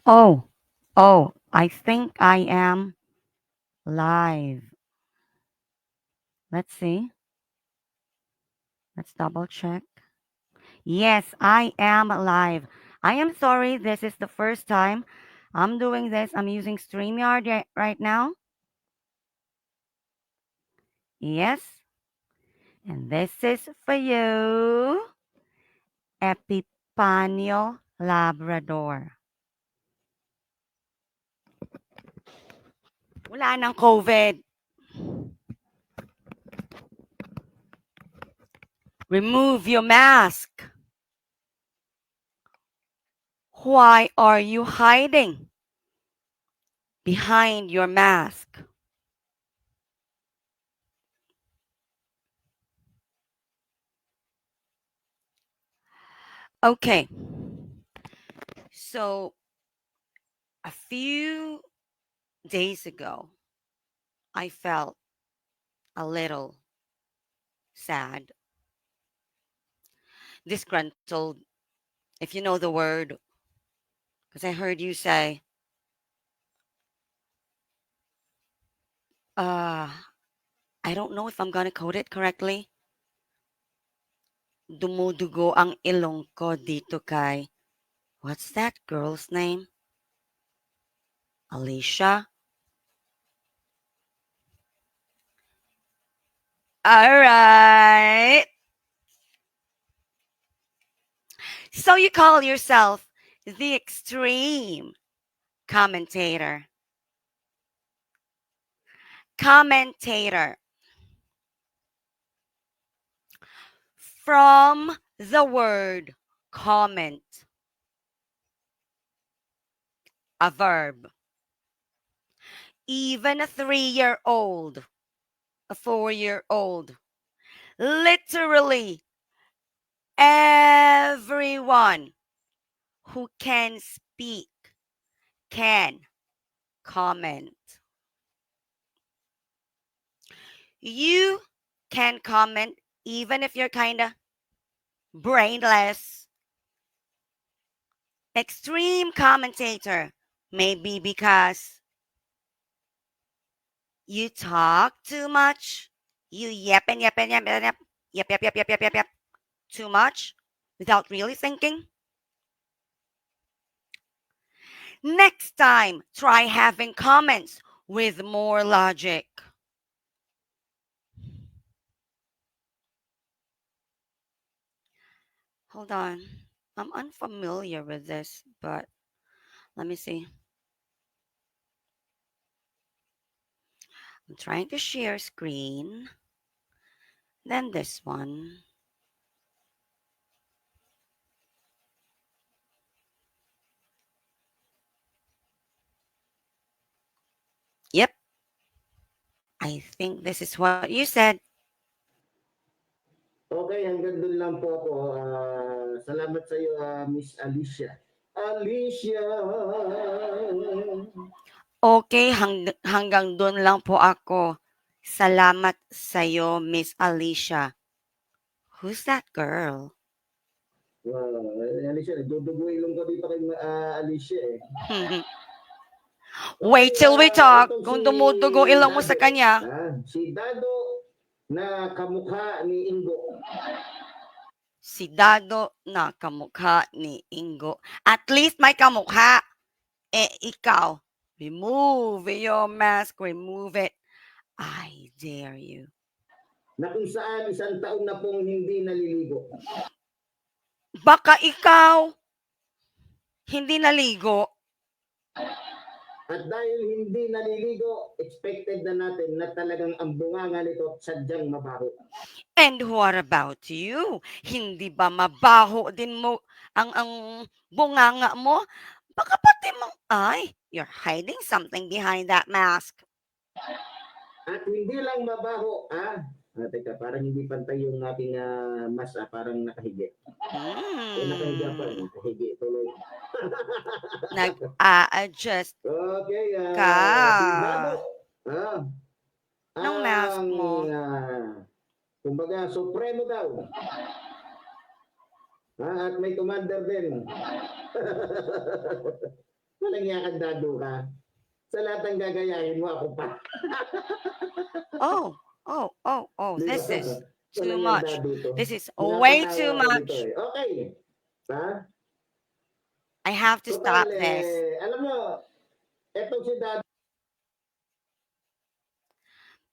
Oh, I think I am live. Let's see. Let's double check. Yes, I am live. I am sorry, this is the first time I'm doing this. I'm using StreamYard right now. Yes, and this is for you, Epipanio Labrador. Wala ng COVID. Remove your mask. Why are you hiding behind your mask? Okay, so a few days ago, I felt a little sad, disgruntled, if you know the word, because I heard you say, uh, I don't know if I'm gonna code it correctly. Dumudugo ang ilong ko dito kay, what's that girl's name? Alicia? Alright. So you call yourself the extreme commentator. Commentator. From the word comment, a verb. Even a 3-year-old, a 4-year-old, literally everyone who can speak can comment. You can comment even if you're kind of brainless. Extreme commentator, maybe because you talk too much. You yep and yep and yep and yep, yep, yep, yep, yep, yep, yep, yep, too much without really thinking. Next time, try having comments with more logic. Hold on. I'm unfamiliar with this, but let me see. I'm trying to share screen. Then this one. Yep, I think this is what you said. Okay, hanggang doon lang po ako. Salamat sa iyo, Miss Alicia. Alicia! Okay, hanggang doon lang po ako. Salamat sa'yo, Miss Alicia. Who's that girl? Alicia, nagdudugo ilong ko dito kay Alicia eh. Wait Okay, till we talk. itong si Kung dumudugo ilong mo sa Dado. kanya. Si Dado na kamukha ni Ingo. Si Dado na kamukha ni Ingo. At least may kamukha. Ikaw, remove your mask. Remove it. I dare you. Na kung saan isang taon na pong hindi naliligo. Baka ikaw hindi naligo. At dahil hindi naliligo, expected na natin na talagang ang bunganga nito sadyang mabaho. And what about you? Hindi ba mabaho din mo ang bunganga mo? Baka pati mong, ay, you're hiding something behind that mask. At hindi lang mabaho, teka, parang hindi pantay yung aking mas, parang nakahigi. Nakahiga pa, Hmm. nakahigi tuloy. Nag-a-adjust Okay, ka si Dado, ah, ng mask ang, mo. kumbaga, supremo daw. At may commander din. Walang yakan dado ka. Sa lahat ng gagayahin mo, ako pa. Di ba? This is too Walang yan much. dado to. This is way too Pinapatawa ako dito much. eh. Okay. Ha? I have to Total, stop this. alam mo, etong si dado,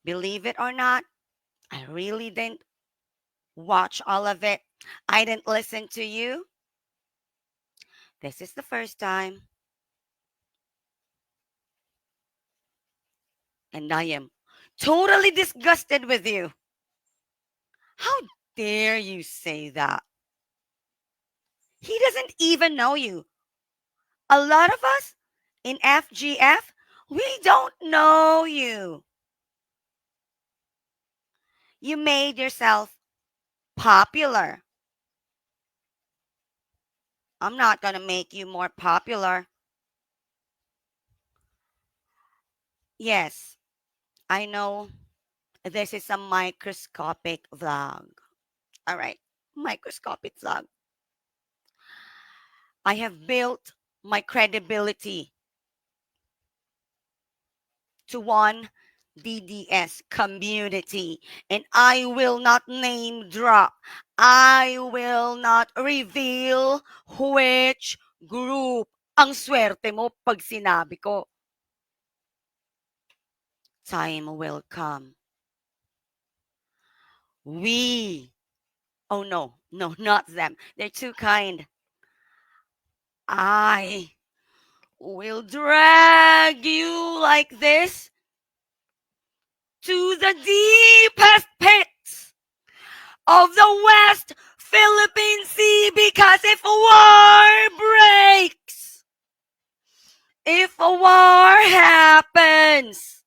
Believe it or not, I really didn't watch all of it. I didn't listen to you. This is the first time. And I am totally disgusted with you. How dare you say that? He doesn't even know you. A lot of us in FGF, we don't know you. You made yourself popular. I'm not going to make you more popular. Yes, I know this is a microscopic vlog. All right, microscopic vlog. I have built my credibility to one DDS community, and I will not name drop. I will not reveal which group. Ang swerte mo pag sinabi ko. Time will come. Oh no, not them. They're too kind. I will drag you like this to the deepest pits of the West Philippine Sea, because if war breaks, if a war happens,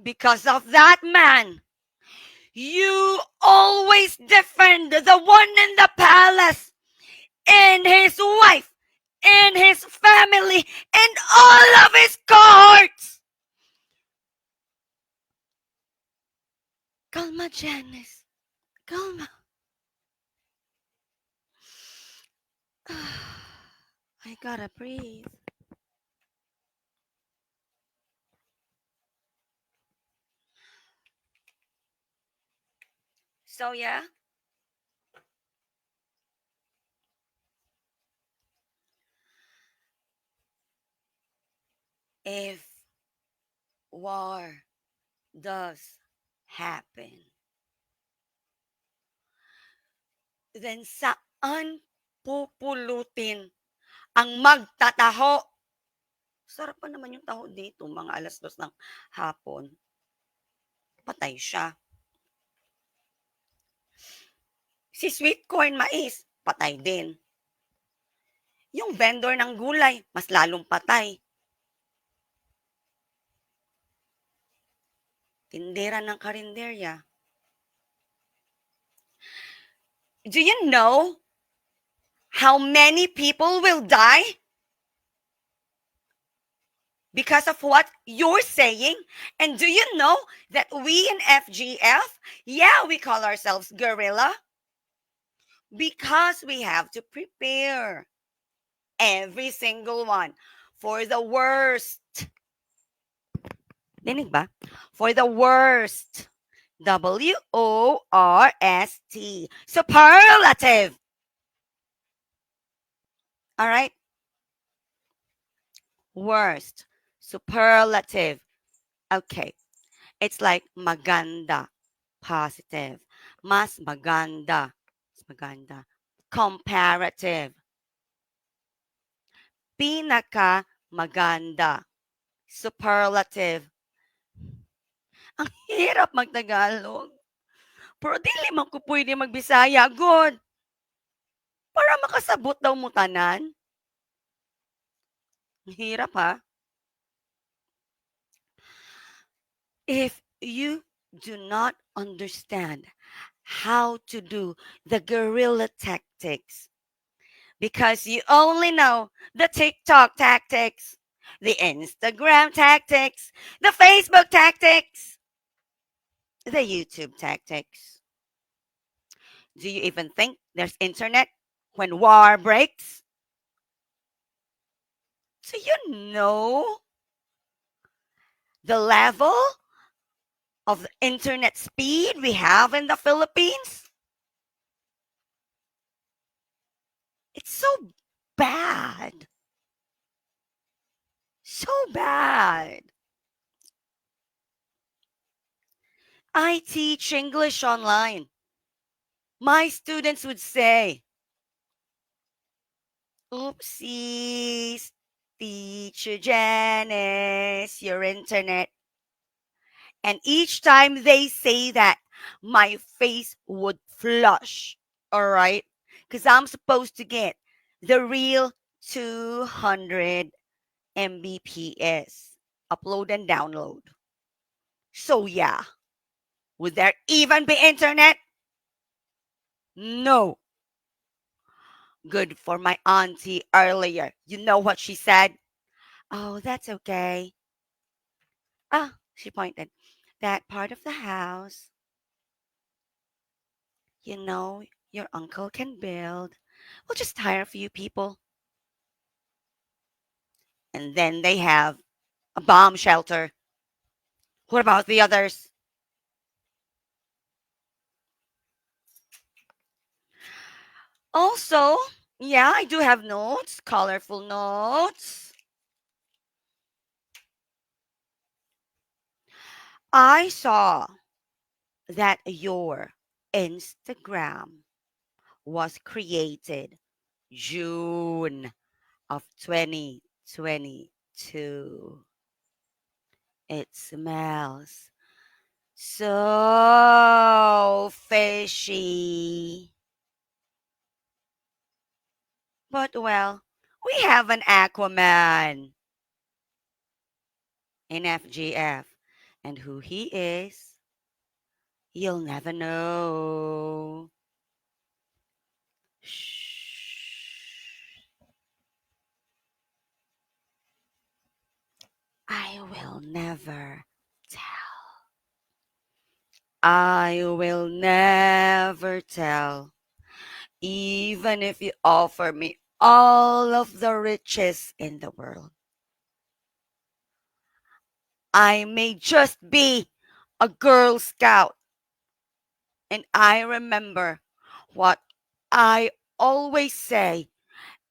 because of that man, you always defend the one in the palace and his wife and his family and all of his cohorts. Calma, Janice. Calma. I gotta breathe. So, yeah. If war does happen, then saan pupulutin ang magtataho? Sarap pa naman yung taho dito, mga 2:00 ng hapon. Patay siya. Si sweet corn mais, patay din. Yung vendor ng gulay, mas lalong patay. Tindera ng karinderya. Do you know how many people will die because of what you're saying? And do you know that we in FGF, yeah, we call ourselves guerrilla, because we have to prepare every single one for the worst. Dinig ba? For the worst. WORST. Superlative. All right? Worst. Superlative. Okay. It's like maganda. Positive. Mas maganda. Mas maganda. Comparative. Pinaka maganda. Superlative. Ang hirap magtagalog. Pero dili man ko pwede magbisaya, God. Para makasabot daw mo tanan. Ang hirap ha. If you do not understand how to do the guerrilla tactics, because you only know the TikTok tactics, the Instagram tactics, the Facebook tactics, the YouTube tactics. Do you even think there's internet when war breaks. So you know the level of the internet speed we have in the Philippines? It's so bad. So bad. I teach English online. My students would say, oopsies, Teacher Janice, your internet. And each time they say that, my face would flush. All right? Because I'm supposed to get the real 200 Mbps upload and download. So, yeah, would there even be internet? No. Good for my auntie earlier. You know what she said? Oh, that's okay. Ah, she pointed. That part of the house, you know, your uncle can build. We'll just hire a few people. And then they have a bomb shelter. What about the others? Also, yeah, I do have notes, colorful notes. I saw that your Instagram was created June of 2022. It smells so fishy. But well, we have an Aquaman in FGF. And who he is, you'll never know. Shh. I will never tell. I will never tell. Even if you offer me all of the riches in the world. I may just be a Girl Scout. And I remember what I always say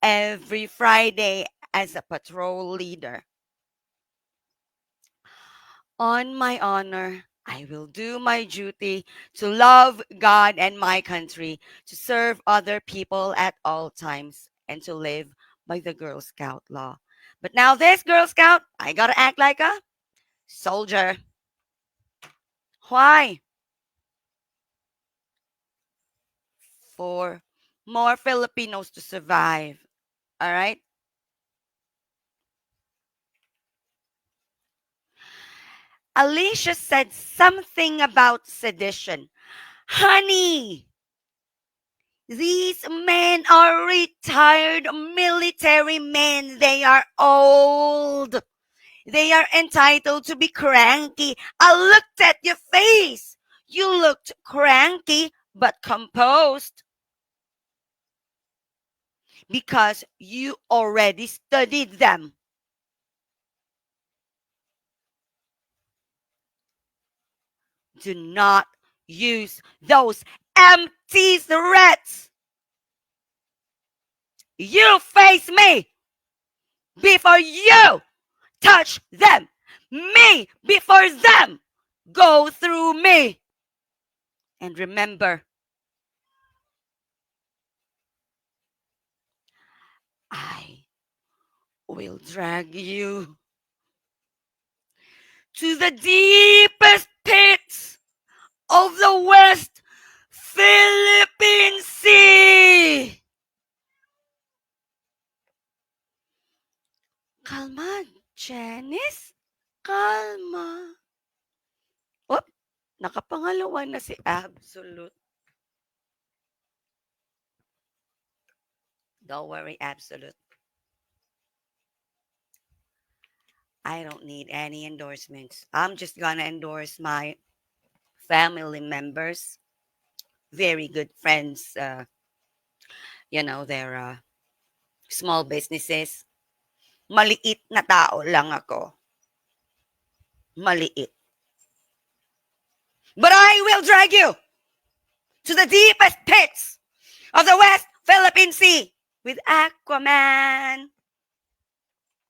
every Friday as a patrol leader. On my honor, I will do my duty to love God and my country, to serve other people at all times, and to live by the Girl Scout law. But now, this Girl Scout, I gotta act like a soldier. Why? For more Filipinos to survive. All right? Alicia said something about sedition. Honey, these men are retired military men. They are old. They are entitled to be cranky. I looked at your face. You looked cranky but composed because you already studied them. Do not use those empty threats. You face me before you touch them. Me before them. Go through me. And remember, I will drag you to the deepest pits of the West Philippine Sea. Kalma, Janice. Kalma. Oop, nakapangalawa na si Absolute. Don't worry, Absolute. I don't need any endorsements. I'm just gonna endorse my family members, very good friends, their small businesses. Maliit na tao lang ako. Maliit. But I will drag you to the deepest pits of the West Philippine Sea with Aquaman.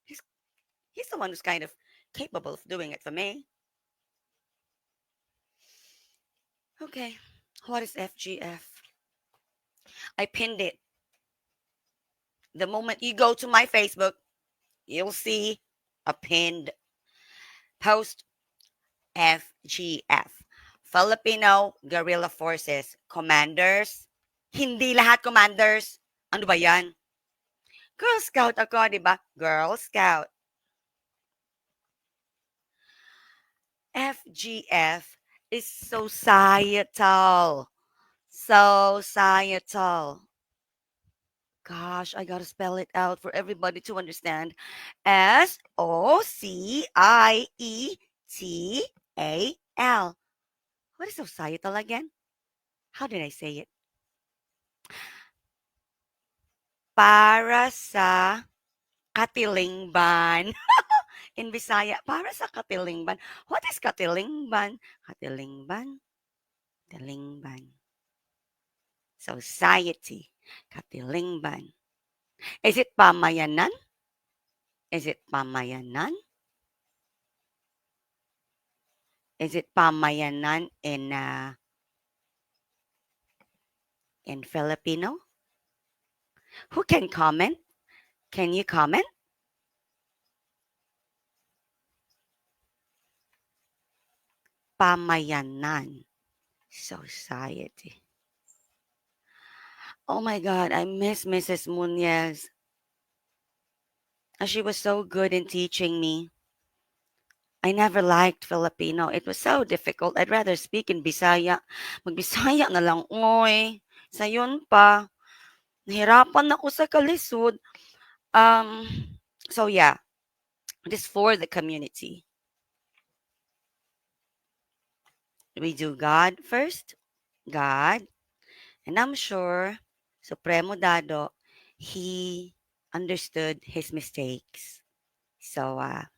He's, he's the one who's kind of capable of doing it for me. Okay, what is FGF? I pinned it. The moment you go to my Facebook, you'll see a pinned post. FGF. Filipino Guerrilla Forces. Commanders. Hindi lahat commanders. Ano ba yan? Girl Scout ako, di ba? Girl Scout. FGF is societal. Societal. Gosh, I gotta spell it out for everybody to understand. SOCIETAL. What is societal again? How did I say it? Para sa katilingban. In Bisaya, para sa katilingban. What is katilingban? Katilingban. Katilingban. Society. Katilingban. Is it pamayanan? Is it pamayanan? Is it pamayanan in Filipino? Who can comment? Can you comment? Pamayanan. Society. Oh my God, I miss Mrs. Muñez. She was so good in teaching me. I never liked Filipino. It was so difficult. I'd rather speak in Bisaya. Magbisaya na lang, oy. Sayon pa. Nahirapan ako sa kalisod. Um, so yeah, it is for the community. We do God first. God. And I'm sure Supremo Dado, he understood his mistakes. So I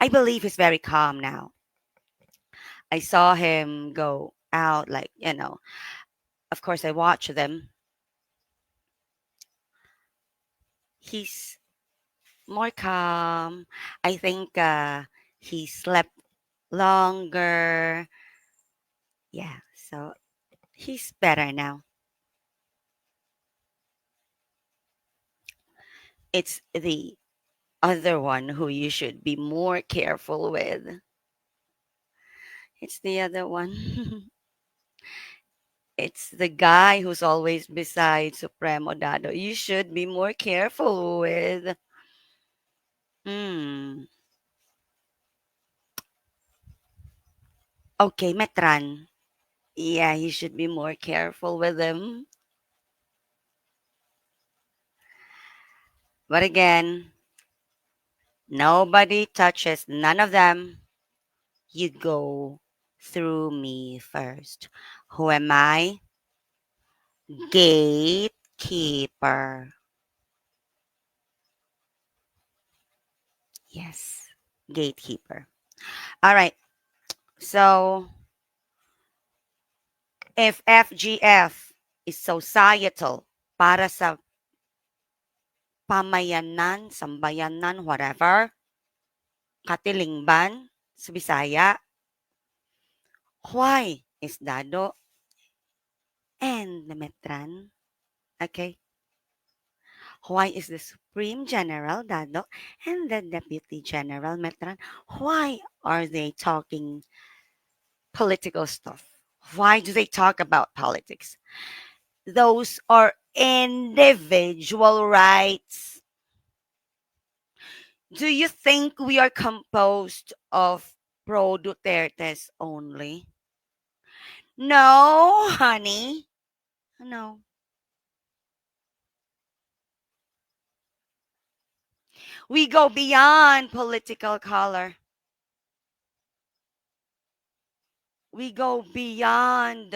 believe he's very calm now. I saw him go out, like, of course, I watch them. He's more calm. I think he slept longer. Yeah, so he's better now. It's the other one who you should be more careful with. It's the other one. It's the guy who's always beside Supremo Dado. You should be more careful with. Hmm. Okay, Metran. Yeah, you should be more careful with them. But again, nobody touches none of them. You go through me first. Who am I? Gatekeeper. Yes, gatekeeper. All right. So if FGF is societal, para sa pamayanan, sambayanan, whatever, katilingban, sa Bisaya, why is Dado and the Metran? Okay. Why is the Supreme General Dado and the Deputy General Metran? Why are they talking political stuff? Why do they talk about politics? Those are individual rights. Do you think we are composed of pro Dutertes only? No, honey. No. We go beyond political color. We go beyond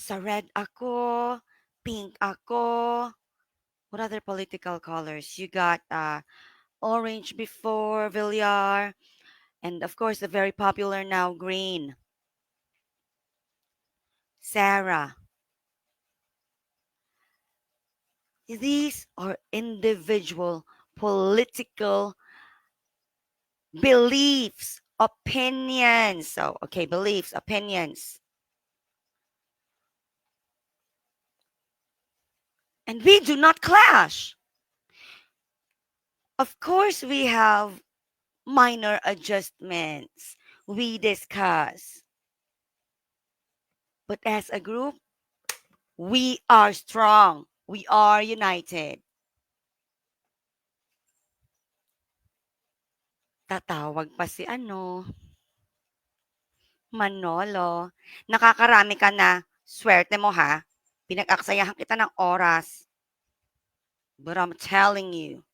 Sa red ako, pink ako. What other political colors? You got orange before, Villar, and of course the very popular now green. Sarah. These are individual political beliefs, opinions. So, okay, beliefs, opinions. And we do not clash. Of course, we have minor adjustments. We discuss. But as a group, we are strong. We are united. Tatawag pa si Manolo. Nakakarami ka na. Swerte mo ha. Pinag-aksayahan kita ng oras. But I'm telling you.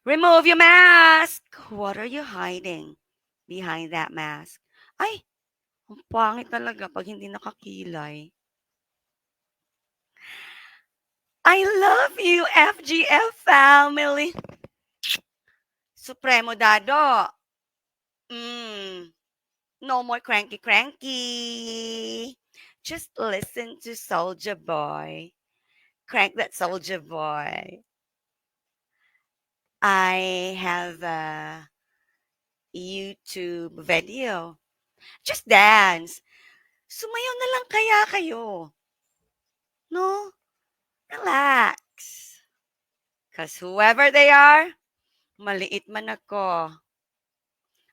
Remove your mask! What are you hiding behind that mask? Ay, ang pangit talaga pag hindi nakakilay. I love you, FGF family. Supremo Dado. No more cranky cranky. Just listen to Soldier Boy. Crank that Soldier Boy. I have a YouTube video. Just dance. Sumayaw na lang kaya kayo. No? Relax. Because whoever they are, maliit man ako.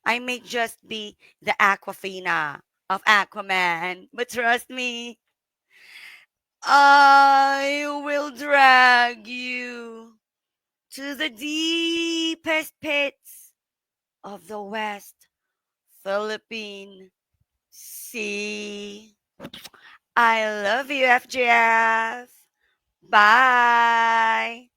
I may just be the Aquafina of Aquaman, but trust me, I will drag you to the deepest pits of the West Philippine Sea. I love you, FGF. Bye.